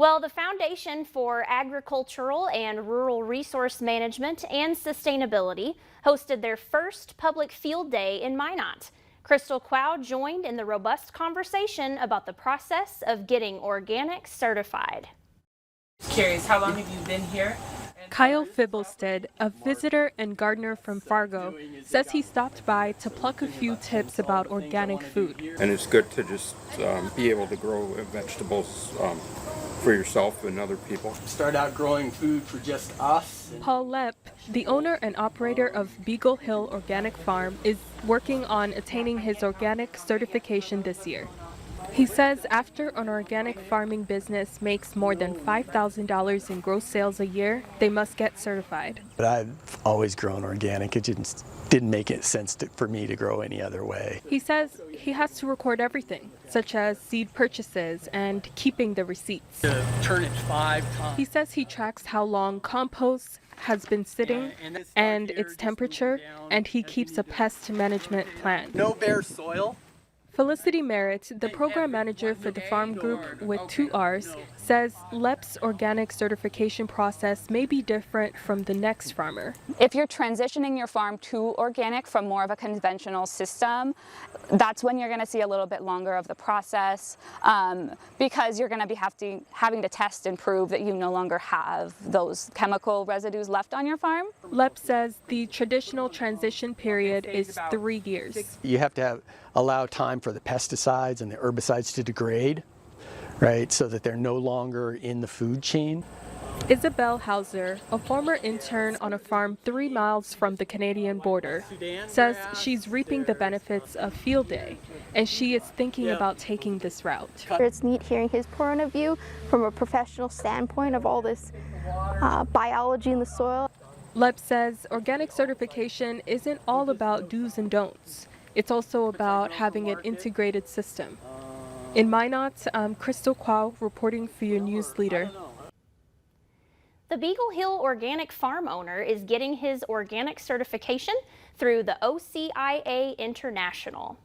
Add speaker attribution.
Speaker 1: Well, the Foundation for Agricultural and Rural Resource Management and Sustainability hosted their first public field day in Minot. Crystal Quao joined in the robust conversation about the process of getting organic certified.
Speaker 2: Curious, how long have you been here?
Speaker 3: Kyle Fibblestead, a visitor and gardener from Fargo, says he stopped by to pluck a few tips about organic food.
Speaker 4: And it's good to just be able to grow vegetables for yourself and other people.
Speaker 5: Start out growing food for just us.
Speaker 3: Paul Lepp, the owner and operator of Beagle Hill Organic Farm, is working on attaining his organic certification this year. He says after an organic farming business makes more than $5,000 in gross sales a year, they must get certified.
Speaker 6: But I've always grown organic. It just didn't make sense for me to grow any other way.
Speaker 3: He says he has to record everything, such as seed purchases and keeping the receipts.
Speaker 5: Turn it 5 times.
Speaker 3: He says he tracks how long compost has been sitting and its temperature, and he keeps a pest management plan.
Speaker 5: No bare soil.
Speaker 3: Felicity Merritt, the program manager for the farm group with 2 R's, says Lepp's organic certification process may be different from the next farmer.
Speaker 7: If you're transitioning your farm to organic from more of a conventional system, that's when you're going to see a little bit longer of the process because you're going to be having to test and prove that you no longer have those chemical residues left on your farm.
Speaker 3: Lepp says the traditional transition period is 3 years.
Speaker 6: You have to allow time for the pesticides and the herbicides to degrade, right, so that they're no longer in the food chain.
Speaker 3: Isabel Hauser, a former intern on a farm 3 miles from the Canadian border, says she's reaping the benefits of Field Day, and she is thinking about taking this route.
Speaker 8: It's neat hearing his point of view from a professional standpoint of all this biology in the soil.
Speaker 3: Lepp says organic certification isn't all about do's and don'ts. It's also about having an integrated system. In Minot, I'm Crystal Quao reporting for your news leader.
Speaker 1: The Beagle Hill Organic Farm owner is getting his organic certification through the OCIA International.